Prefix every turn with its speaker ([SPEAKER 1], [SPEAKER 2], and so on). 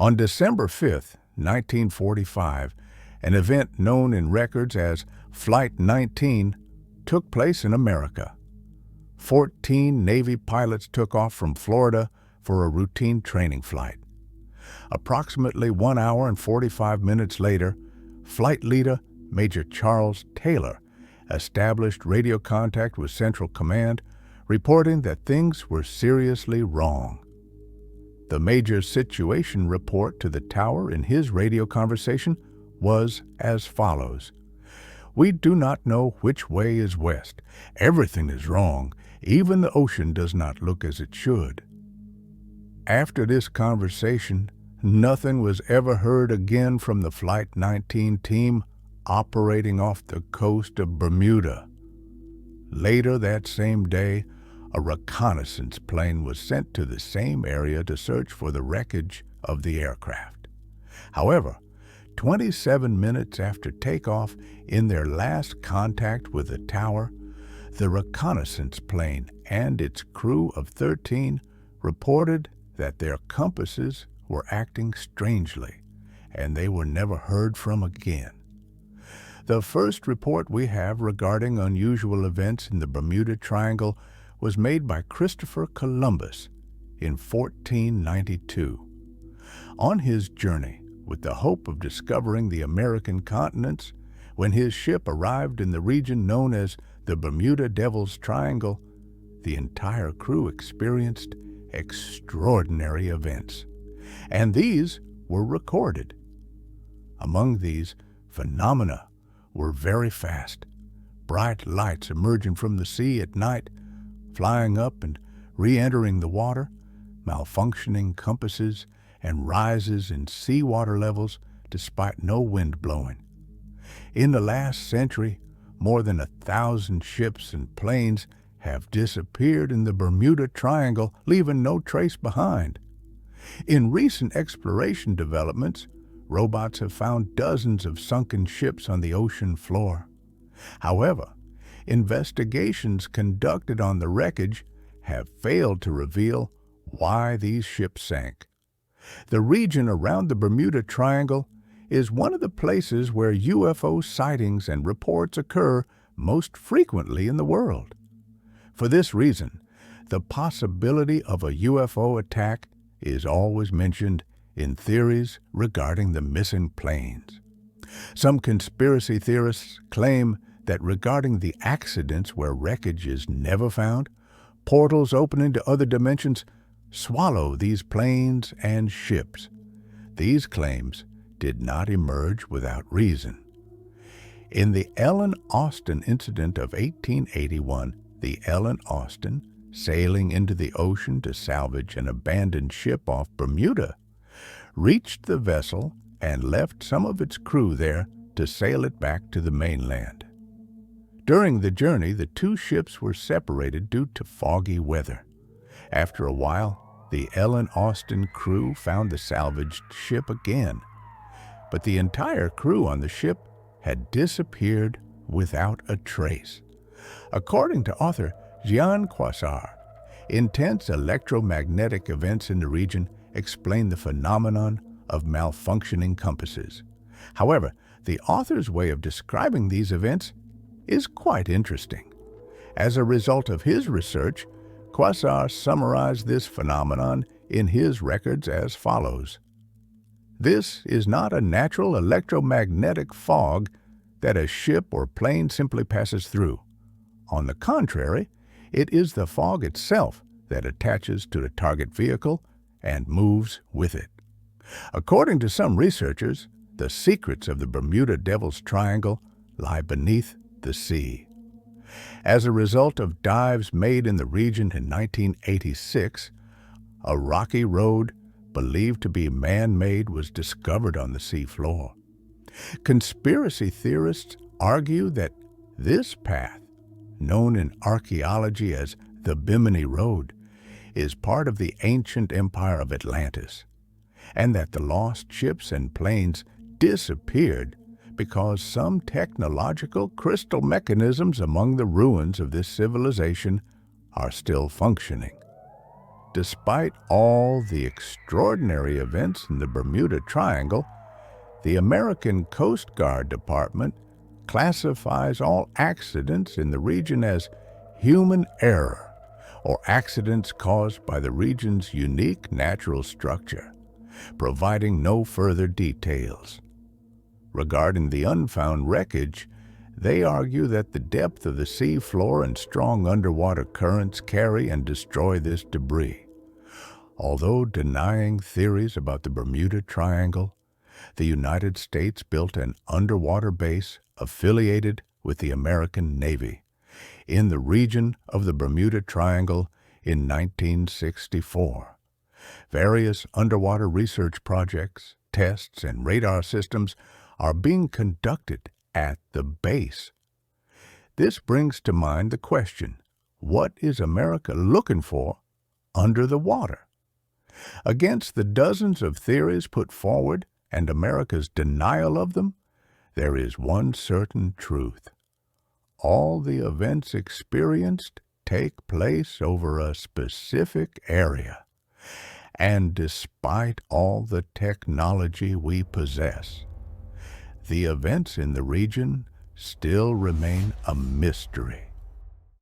[SPEAKER 1] On December 5, 1945, an event known in records as Flight 19 took place in America. 14 Navy pilots took off from Florida for a routine training flight. Approximately 1 hour and 45 minutes later, flight leader Major Charles Taylor established radio contact with Central Command, reporting that things were seriously wrong. The Major's situation report to the tower in his radio conversation was as follows: "We do not know which way is west. Everything is wrong. Even the ocean does not look as it should." After this conversation, nothing was ever heard again from the Flight 19 team operating off the coast of Bermuda. Later that same day, a reconnaissance plane was sent to the same area to search for the wreckage of the aircraft. However, 27 minutes after takeoff, in their last contact with the tower, the reconnaissance plane and its crew of 13 reported that their compasses were acting strangely, and they were never heard from again. The first report we have regarding unusual events in the Bermuda Triangle was made by Christopher Columbus in 1492. On his journey, with the hope of discovering the American continents, when his ship arrived in the region known as the Bermuda Devil's Triangle, the entire crew experienced extraordinary events, and these were recorded. Among these phenomena were very fast, bright lights emerging from the sea at night, flying up and re-entering the water, malfunctioning compasses, and rises in seawater levels despite no wind blowing. In the last century, more than 1,000 ships and planes have disappeared in the Bermuda Triangle, leaving no trace behind. In recent exploration developments, robots have found dozens of sunken ships on the ocean floor. However, investigations conducted on the wreckage have failed to reveal why these ships sank. The region around the Bermuda Triangle is one of the places where UFO sightings and reports occur most frequently in the world. For this reason, the possibility of a UFO attack is always mentioned in theories regarding the missing planes. Some conspiracy theorists claim that regarding the accidents where wreckage is never found, portals opening to other dimensions swallow these planes and ships. These claims did not emerge without reason. In the Ellen Austin incident of 1881, the Ellen Austin, sailing into the ocean to salvage an abandoned ship off Bermuda, reached the vessel and left some of its crew there to sail it back to the mainland. During the journey, the two ships were separated due to foggy weather. After a while, the Ellen Austin crew found the salvaged ship again, but the entire crew on the ship had disappeared without a trace. According to author Jean Quasar, intense electromagnetic events in the region explain the phenomenon of malfunctioning compasses. However, the author's way of describing these events is quite interesting. As a result of his research, Quasar summarized this phenomenon in his records as follows: "This is not a natural electromagnetic fog that a ship or plane simply passes through. On the contrary, it is the fog itself that attaches to the target vehicle and moves with it." According to some researchers, the secrets of the Bermuda Devil's Triangle lie beneath the sea. As a result of dives made in the region in 1986, a rocky road believed to be man-made was discovered on the seafloor. Conspiracy theorists argue that this path, known in archaeology as the Bimini Road, is part of the ancient empire of Atlantis, and that the lost ships and planes disappeared because some technological crystal mechanisms among the ruins of this civilization are still functioning. Despite all the extraordinary events in the Bermuda Triangle, the American Coast Guard Department classifies all accidents in the region as human error, or accidents caused by the region's unique natural structure, providing no further details. Regarding the unfound wreckage, they argue that the depth of the sea floor and strong underwater currents carry and destroy this debris. Although denying theories about the Bermuda Triangle, the United States built an underwater base affiliated with the American Navy in the region of the Bermuda Triangle in 1964. Various underwater research projects, tests, and radar systems are being conducted at the base. This brings to mind the question, what is America looking for under the water? Against the dozens of theories put forward and America's denial of them, there is one certain truth. All the events experienced take place over a specific area. And despite all the technology we possess, the events in the region still remain a mystery.